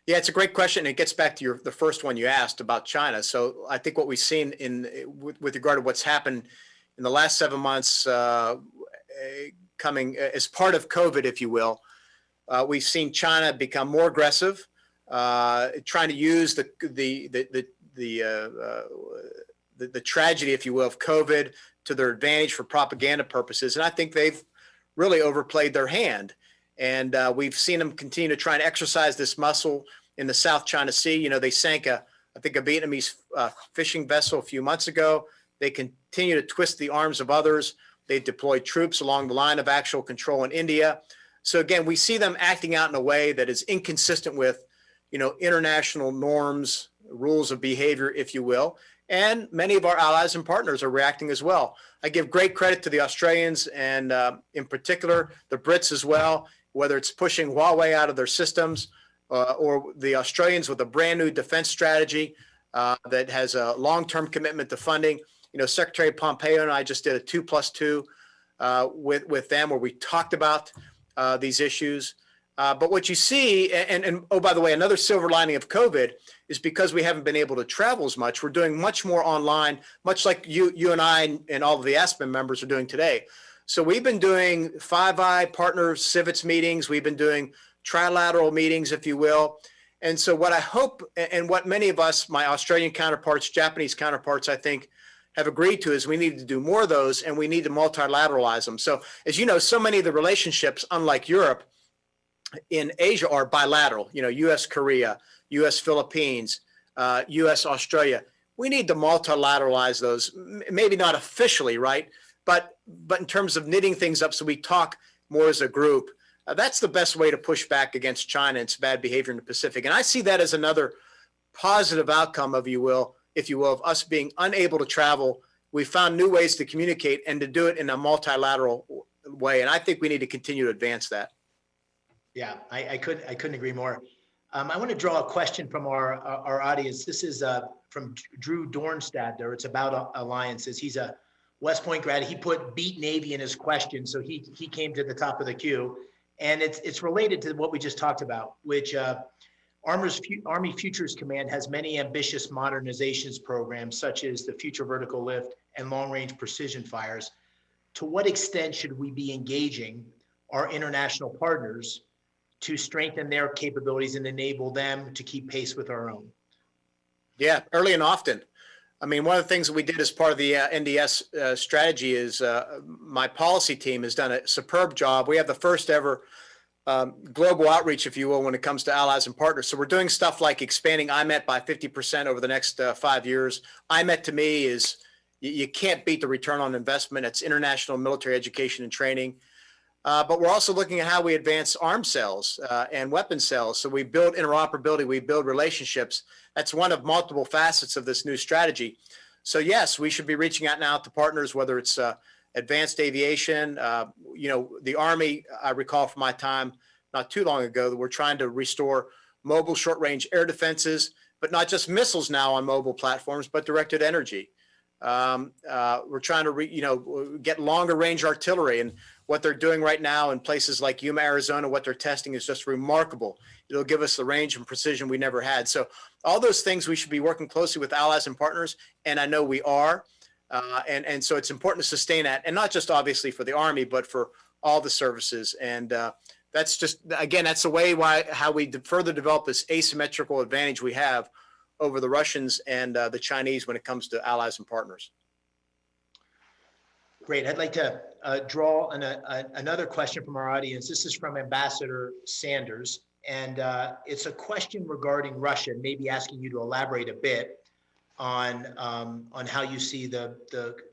Yeah, it's a great question. It gets back to the first one you asked about China. So I think what we've seen with regard to what's happened in the last 7 months, coming as part of COVID, if you will, we've seen China become more aggressive, trying to use the tragedy, if you will, of COVID to their advantage for propaganda purposes. And I think they've really overplayed their hand. And we've seen them continue to try and exercise this muscle in the South China Sea. You know, they sank I think a Vietnamese fishing vessel a few months ago. They continue to twist the arms of others. They deployed troops along the line of actual control in India. So again, we see them acting out in a way that is inconsistent with, international norms, rules of behavior, if you will. And many of our allies and partners are reacting as well. I give great credit to the Australians and in particular, the Brits as well, whether it's pushing Huawei out of their systems or the Australians with a brand new defense strategy that has a long-term commitment to funding. Secretary Pompeo and I just did a 2+2 with them where we talked about these issues. But what you see, and oh, by the way, another silver lining of COVID is because we haven't been able to travel as much, we're doing much more online, much like you and I and all of the Aspen members are doing today. So we've been doing Five Eye partner civets meetings. We've been doing trilateral meetings, if you will. And so what I hope, and what many of us, my Australian counterparts, Japanese counterparts, I think, have agreed to is we need to do more of those, and we need to multilateralize them. So as you know, so many of the relationships, unlike Europe, in Asia are bilateral, U.S. Korea, U.S. Philippines, U.S. Australia. We need to multilateralize those, maybe not officially, right? But in terms of knitting things up so we talk more as a group. That's the best way to push back against China and its bad behavior in the Pacific. And I see that as another positive outcome of, if you will, of us being unable to travel. We found new ways to communicate and to do it in a multilateral way. And I think we need to continue to advance that. Yeah, I couldn't agree more. I want to draw a question from our audience. This is from Drew Dornstadter. It's about alliances. He's a West Point grad. He put beat Navy in his question, so he came to the top of the queue. And it's related to what we just talked about, which Army Futures Command has many ambitious modernizations programs, such as the Future Vertical Lift and long-range precision fires. To what extent should we be engaging our international partners to strengthen their capabilities and enable them to keep pace with our own? Yeah, early and often. I mean, one of the things that we did as part of the NDS strategy is my policy team has done a superb job. We have the first ever global outreach, if you will, when it comes to allies and partners. So we're doing stuff like expanding IMET by 50% over the next 5 years. IMET to me is, you can't beat the return on investment. It's international military education and training. But we're also looking at how we advance arms sales and weapon sales. So we build interoperability, we build relationships. That's one of multiple facets of this new strategy. So yes, we should be reaching out now to partners, whether it's advanced aviation. The Army, I recall from my time not too long ago, that we're trying to restore mobile short-range air defenses, but not just missiles now on mobile platforms, but directed energy. We're trying to get longer range artillery, and what they're doing right now in places like Yuma, Arizona, what they're testing is just remarkable. It'll give us the range and precision we never had. So all those things we should be working closely with allies and partners, and I know we are. And so it's important to sustain that, and not just obviously for the Army, but for all the services. And that's just, again, that's the way how we further develop this asymmetrical advantage we have over the Russians and the Chinese when it comes to allies and partners. Great. I'd like to draw another question from our audience. This is from Ambassador Sanders, and it's a question regarding Russia, maybe asking you to elaborate a bit on how you see the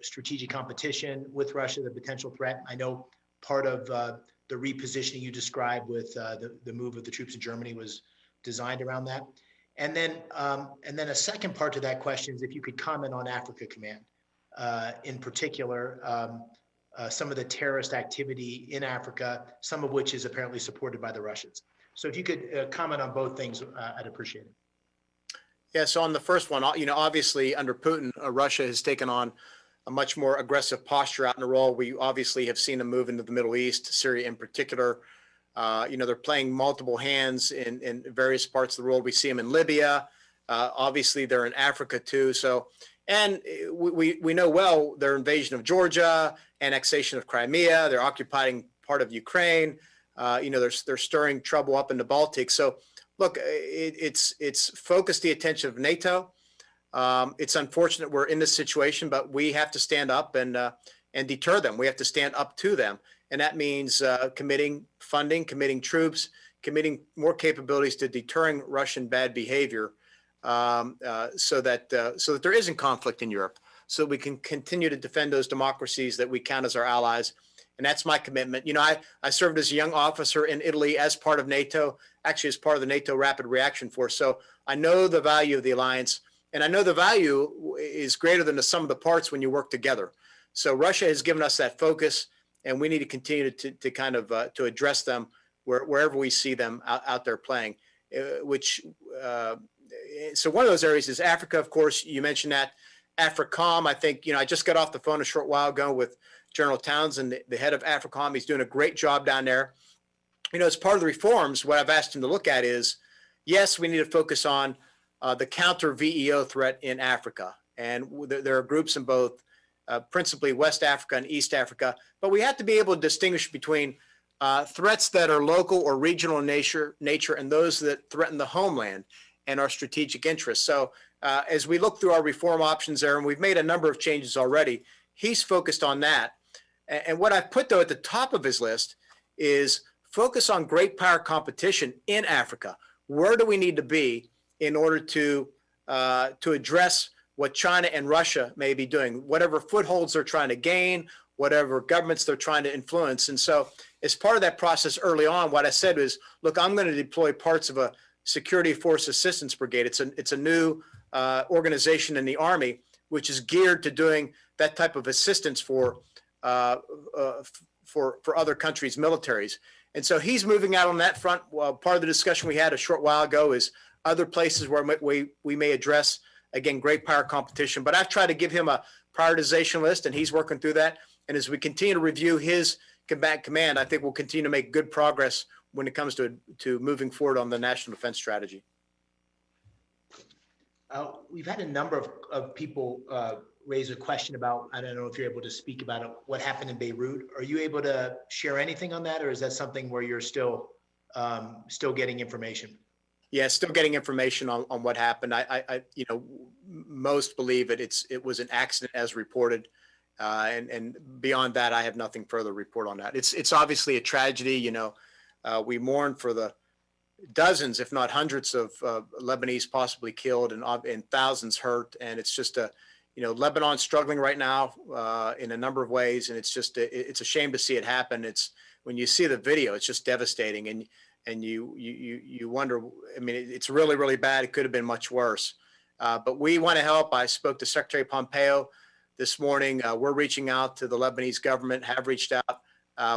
strategic competition with Russia, the potential threat. I know part of the repositioning you described with the move of the troops in Germany was designed around that. And then a second part to that question is if you could comment on Africa Command, in particular, some of the terrorist activity in Africa, some of which is apparently supported by the Russians. So if you could comment on both things, I'd appreciate it. Yeah, so on the first one, obviously under Putin, Russia has taken on a much more aggressive posture out in the role. We obviously have seen them move into the Middle East, Syria in particular. They're playing multiple hands in various parts of the world. We see them in Libya. Obviously, they're in Africa too. So, and we know well their invasion of Georgia, annexation of Crimea. They're occupying part of Ukraine. They're stirring trouble up in the Baltic. So, look, it's focused the attention of NATO. It's unfortunate we're in this situation, but we have to stand up and deter them. We have to stand up to them. And that means committing funding, committing troops, committing more capabilities to deterring Russian bad behavior so that there isn't conflict in Europe, so we can continue to defend those democracies that we count as our allies. And that's my commitment. I served as a young officer in Italy as part of NATO, actually as part of the NATO Rapid Reaction Force. So I know the value of the alliance, and I know the value is greater than the sum of the parts when you work together. So Russia has given us that focus, and we need to continue to kind of to address them wherever we see them out there playing. So one of those areas is Africa, of course. You mentioned that. AFRICOM, I think, I just got off the phone a short while ago with General Townsend, the head of AFRICOM. He's doing a great job down there. As part of the reforms, what I've asked him to look at is, yes, we need to focus on the counter VEO threat in Africa. And there are groups in both, principally West Africa and East Africa, but we have to be able to distinguish between threats that are local or regional in nature and those that threaten the homeland and our strategic interests. So as we look through our reform options there, and we've made a number of changes already, he's focused on that. And what I've put, though, at the top of his list is focus on great power competition in Africa. Where do we need to be in order to address what China and Russia may be doing, whatever footholds they're trying to gain, whatever governments they're trying to influence? And so as part of that process early on, what I said was, look, I'm going to deploy parts of a Security Force Assistance Brigade. It's a new organization in the Army, which is geared to doing that type of assistance for other countries' militaries. And so he's moving out on that front. Well, part of the discussion we had a short while ago is other places where we may address, again, great power competition. But I've tried to give him a prioritization list, and he's working through that. And as we continue to review his combat command, I think we'll continue to make good progress when it comes to moving forward on the national defense strategy. We've had a number of people raise a question about, I don't know if you're able to speak about it, what happened in Beirut. Are you able to share anything on that, or is that something where you're still getting information? Yeah, still getting information on what happened. I most believe it was an accident as reported. And beyond that, I have nothing further to report on that. It's obviously a tragedy. We mourn for the dozens, if not hundreds, of Lebanese possibly killed and thousands hurt. And it's just Lebanon struggling right now in a number of ways, and it's a shame to see it happen. It's when you see the video, it's just devastating, and you wonder. I mean, it's really, really bad. It could have been much worse. But we want to help. I spoke to Secretary Pompeo this morning. We're reaching out to the Lebanese government. Have reached out.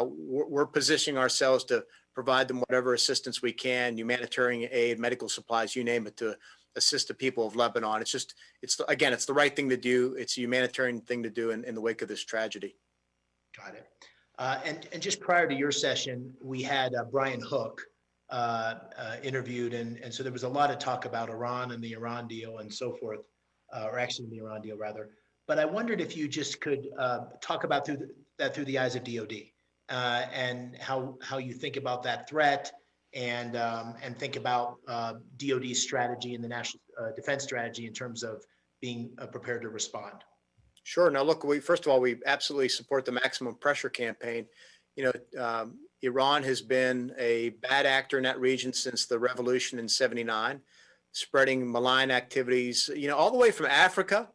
We're positioning ourselves to provide them whatever assistance we can, humanitarian aid, medical supplies, you name it, to assist the people of Lebanon. It's the right thing to do. It's a humanitarian thing to do in the wake of this tragedy. Got it. And just prior to your session, we had Brian Hook interviewed, and so there was a lot of talk about Iran and the Iran deal and so forth, or actually the Iran deal rather. But I wondered if you just could talk about through the eyes of DOD. And how you think about that threat and think about DOD's strategy and the national defense strategy in terms of being prepared to respond. Sure. Now, look, first of all, we absolutely support the maximum pressure campaign. Iran has been a bad actor in that region since the revolution in '79, spreading malign activities, all the way from Africa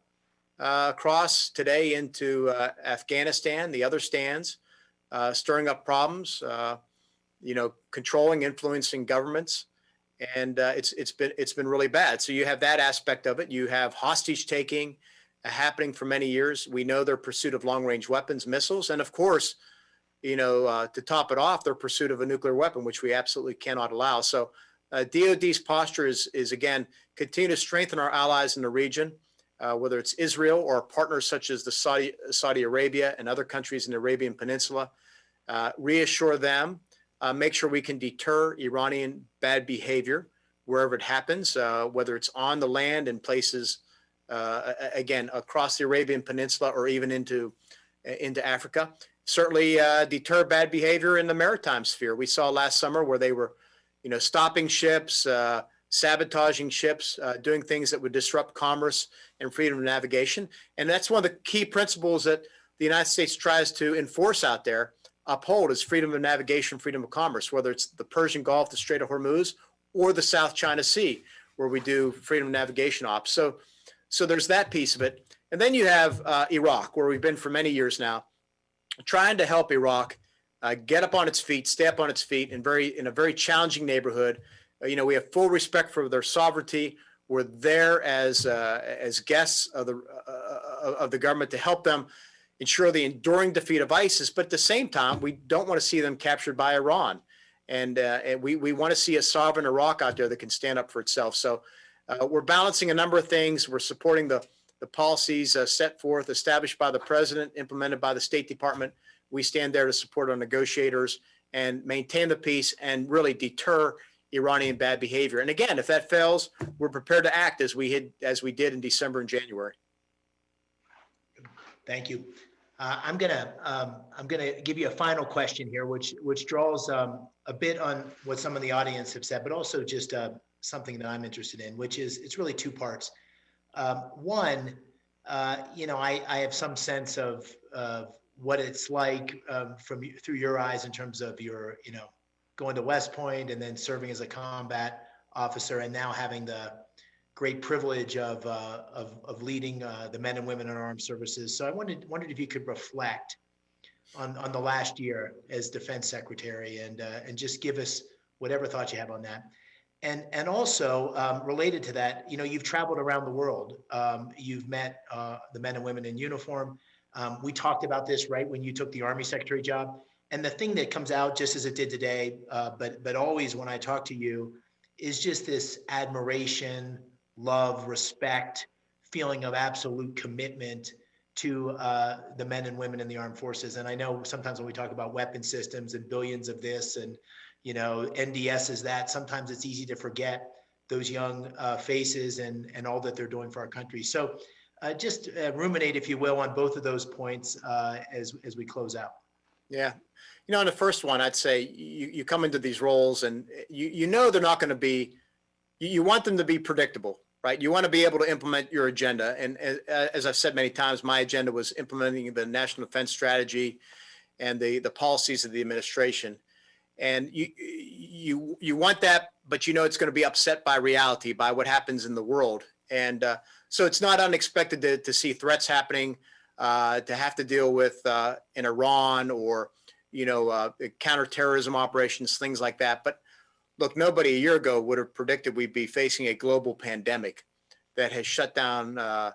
across today into Afghanistan, the other stands. Stirring up problems, controlling, influencing governments. and it's been really bad. So you have that aspect of it. You have hostage taking happening for many years. We know their pursuit of long range weapons, missiles, and of course, to top it off, their pursuit of a nuclear weapon, which we absolutely cannot allow. So DOD's posture is again, continue to strengthen our allies in the region, whether it's Israel or partners such as the Saudi Arabia and other countries in the Arabian Peninsula, reassure them, make sure we can deter Iranian bad behavior wherever it happens, whether it's on the land in places, again, across the Arabian Peninsula or even into Africa. Certainly deter bad behavior in the maritime sphere. We saw last summer where they were, stopping ships, sabotaging ships, doing things that would disrupt commerce and freedom of navigation. And that's one of the key principles that the United States tries to enforce out there, uphold, is freedom of navigation, freedom of commerce, whether it's the Persian Gulf, the Strait of Hormuz, or the South China Sea, where we do freedom of navigation ops. So there's that piece of it. And then you have Iraq, where we've been for many years now, trying to help Iraq get up on its feet, stay up on its feet in a very challenging neighborhood. We have full respect for their sovereignty. We're there as guests of the government to help them ensure the enduring defeat of ISIS. But at the same time, we don't want to see them captured by Iran. And we want to see a sovereign Iraq out there that can stand up for itself. So we're balancing a number of things. We're supporting the policies set forth, established by the president, implemented by the State Department. We stand there to support our negotiators and maintain the peace and really deter Iranian bad behavior. And again, if that fails, we're prepared to act as we did in December and January. Thank you. I'm gonna give you a final question here, which draws a bit on what some of the audience have said, but also just something that I'm interested in, which is it's really two parts. One, I have some sense of what it's like through your eyes in terms of your, going to West Point and then serving as a combat officer and now having the great privilege of leading the men and women in our armed services. So I wondered if you could reflect on the last year as Defense Secretary and just give us whatever thoughts you have on that. And also related to that, you've traveled around the world. You've met the men and women in uniform. We talked about this right when you took the Army Secretary job. And the thing that comes out just as it did today, but always when I talk to you, is just this admiration, love, respect, feeling of absolute commitment to the men and women in the armed forces. And I know sometimes when we talk about weapon systems and billions of this and NDS is that, sometimes it's easy to forget those young faces and all that they're doing for our country. So just ruminate, if you will, on both of those points as we close out. Yeah. On the first one, I'd say you come into these roles and they're not going to be, you want them to be predictable, right? You want to be able to implement your agenda. And as I've said many times, my agenda was implementing the National Defense Strategy and the policies of the administration. And you want that, but it's going to be upset by reality, by what happens in the world. And so it's not unexpected to see threats happening, to have to deal with in Iran or, counterterrorism operations, things like that. But look, nobody a year ago would have predicted we'd be facing a global pandemic that has shut down the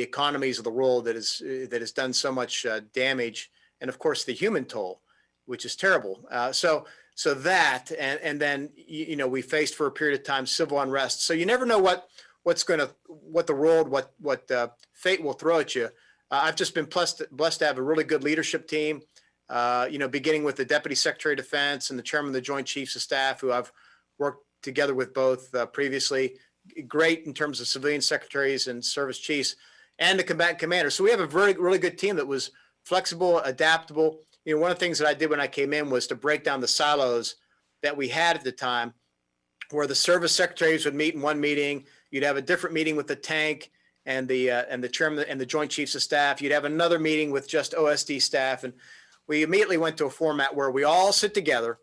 economies of the world, that has done so much damage, and of course the human toll, which is terrible. So that, and then we faced for a period of time civil unrest. So you never know what the world, what fate will throw at you. I've just been blessed to have a really good leadership team. Beginning with the Deputy Secretary of Defense and the Chairman of the Joint Chiefs of Staff, who I've worked together with both previously. Great in terms of civilian secretaries and service chiefs, and the combatant commanders. So we have a really good team that was flexible, adaptable. One of the things that I did when I came in was to break down the silos that we had at the time, where the service secretaries would meet in one meeting. You'd have a different meeting with the tank and the chairman and the Joint Chiefs of Staff. You'd have another meeting with just OSD staff, and we immediately went to a format where we all sit together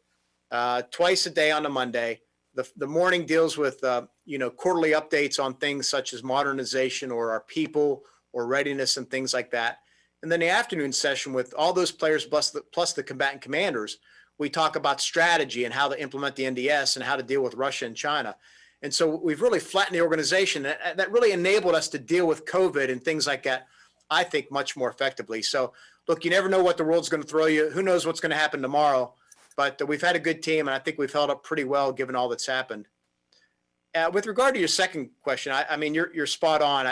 twice a day on a Monday. The morning deals with quarterly updates on things such as modernization or our people or readiness and things like that. And then the afternoon session with all those players plus the combatant commanders, we talk about strategy and how to implement the NDS and how to deal with Russia and China. And so we've really flattened the organization. That really enabled us to deal with COVID and things like that, I think, much more effectively. So look, you never know what the world's going to throw you. Who knows what's going to happen tomorrow? But we've had a good team, and I think we've held up pretty well given all that's happened. With regard to your second question, I mean, you're spot on.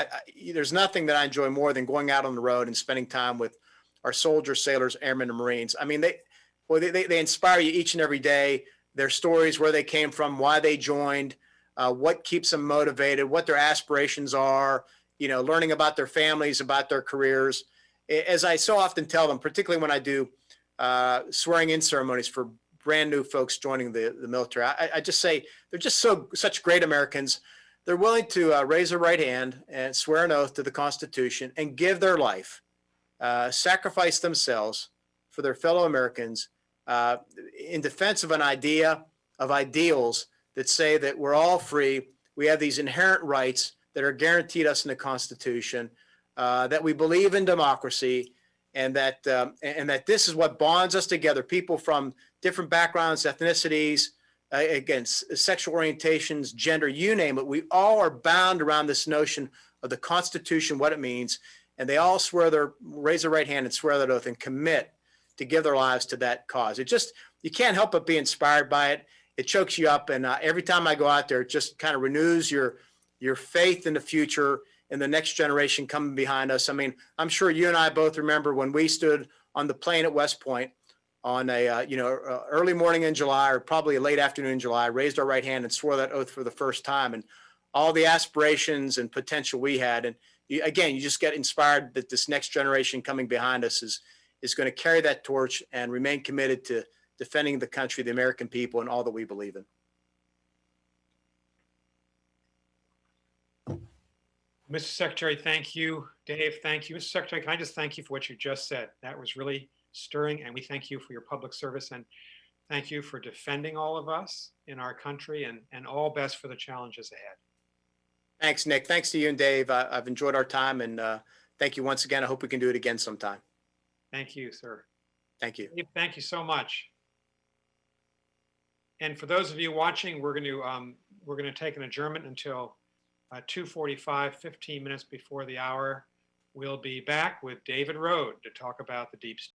There's nothing that I enjoy more than going out on the road and spending time with our soldiers, sailors, airmen, and Marines. I mean, they inspire you each and every day. Their stories, where they came from, why they joined, what keeps them motivated, what their aspirations are, learning about their families, about their careers. As I so often tell them, particularly when I do swearing in ceremonies for brand new folks joining the military, I just say they're just such great Americans. They're willing to raise their right hand and swear an oath to the Constitution and give their life, sacrifice themselves for their fellow Americans in defense of an idea, of ideals that say that we're all free. We have these inherent rights that are guaranteed us in the Constitution, that we believe in democracy, and that this is what bonds us together. People from different backgrounds, ethnicities, against sexual orientations, gender, you name it. We all are bound around this notion of the Constitution, what it means, and they all raise their right hand and swear that oath and commit to give their lives to that cause. You can't help but be inspired by it. It chokes you up, and every time I go out there, it just kind of renews your faith in the future and the next generation coming behind us. I mean, I'm sure you and I both remember when we stood on the plane at West Point on a early morning in July, or probably a late afternoon in July, raised our right hand and swore that oath for the first time, and all the aspirations and potential we had. And you just get inspired that this next generation coming behind us is going to carry that torch and remain committed to defending the country, the American people, and all that we believe in. Mr. Secretary, thank you. Dave, thank you. Mr. Secretary, can I just thank you for what you just said? That was really stirring, and we thank you for your public service, and thank you for defending all of us in our country, and all best for the challenges ahead. Thanks, Nick. Thanks to you and Dave. I've enjoyed our time, and thank you once again. I hope we can do it again sometime. Thank you, sir. Thank you. Dave, thank you so much. And for those of you watching, we're going to take an adjournment until 2:45, 15 minutes before the hour. We'll be back with David Rode to talk about the deep state.